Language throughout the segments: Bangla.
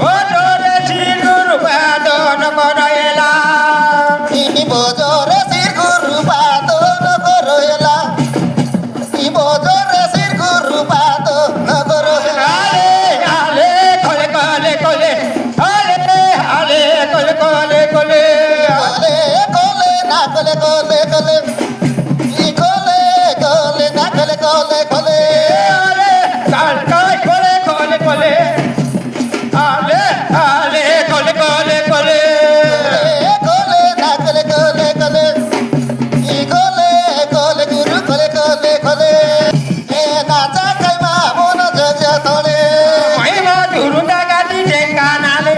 বজরে শিরগুরু পাদন করয়লা বজরে শিরগুরু পাদন করয়লা বজরে শিরগুরু পাদন করয়লা আলে কলে কলে কলে আলে আলে কলে কলে কলে কলে কলে না কলে কলে কলে কলে কলে না কলে কলে কলে আলে কাল কাল কলে কলে কলে আলে আলে কলে কলে কলে কলে না কলে কলে কলে কলে কলে গুরু কলে কলে কলে এ নাচা কাইমা মন জজা তলে মহিমা দুরুন্দা গাতি ডেঙ্গা নালে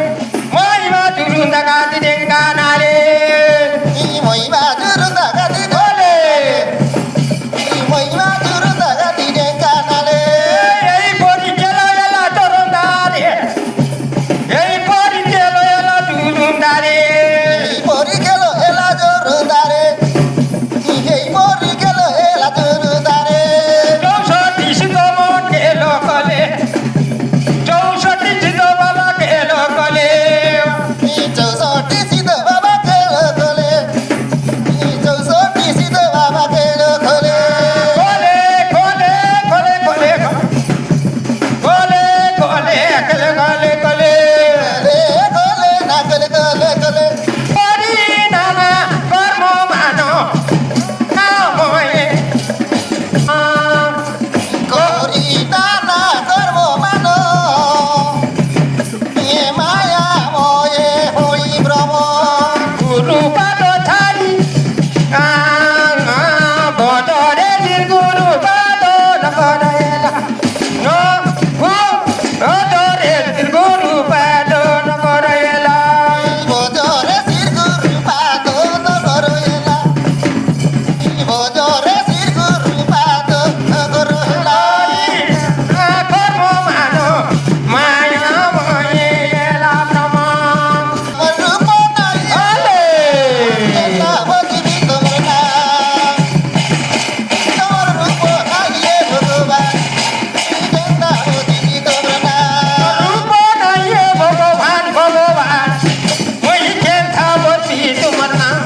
মহিমা দুরুন্দা গাতি ডেঙ্গা নালে মহিমা জুরু দাগাতি বলে মহিমা জুরু দাগাতি ডেঙ্গা নালে এই পরি গেল এলা তরুন্দারে এই পরি গেল এলা দুরুন্দারে পরি গেল এলা জোরু দারে এই পরি গেল এলা জোরু দারে চৌষট্টি শীতমন গেল কলে চৌষট্টি শীত বাবা গেল কলে চৌষট্টি সিদ্ধ বাবা গেল কলে চৌষট্টি সিদ্ধ বাবা গেল কলে কলে কলে কলে কলে কলে কলে কলে কলে কলে কলে কলে না কলে কলে কলে পরি নানা কর্ম মানো নাময়ে করি নানা কর্ম মানো এ মায়া ময়ে হই ভ্রম গুরু পাদ ছাড়ি বদরে গুরু পাদ নকরেলা বদরে গুরু পাদ নকরেলা বজরে শির গুরু পাদ নগরলা বজরে শির গুরু পাদ নগরলা কর্ম মানো মায়া ময়ে এলা ব্রহ্ম রূপ নাই আলে এটা বজিবি তোমর না তোমার রূপ নাই ভগবান এটা বজিবি তোমর না রূপ নাই ভগবান ভগবান ওই চেন্তাবতী তোমার নাম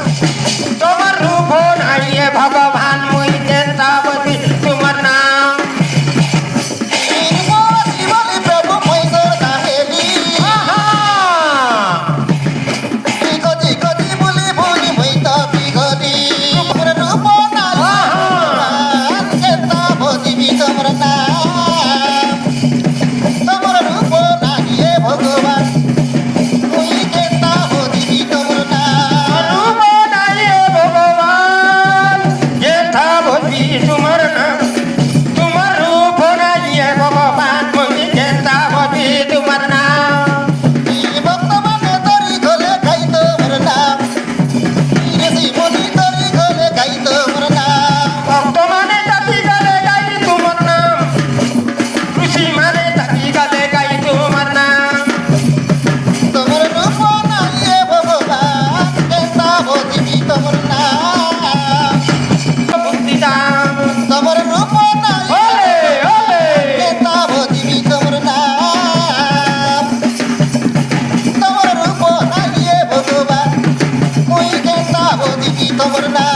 তোমার রূপ নাই ভগবান ওই চেন্তাবতী তোমার নাম বলি প্রভু মৈসর কাহেলি আহা! কতি কতি বলি বলি মৈত বিগলি তোমার রূপ নাই এটা বজিবি তোমর না তোমার রূপ নাই ভগবান ওই কেতা বজিবি তোমর না রূপ নাই ভগবান চেন্তাবতী তোমার নাম তোমার রূপ নাই ভগবান ওই চেন্তাবতী তোমার নাম বর্তমানে তরি গলে গাই তোমর নাম ঋষি মুনি তরি গলে গাই তোমর নাম ভক্তমানে জাতি গালে গাই তোমার নাম ঋষি মানে জাতি গালে গাই তোমার নাম তোমার রূপ নাই ভগবান কেতা বজিবি তোমর নাম মুক্তি দাম তোমার রূপ নাই ওলে ওলে কেতা বজিবি তোমর নাম তোমার রূপ নাই ভগবান মুই কেতা বজিবি তোমর নাম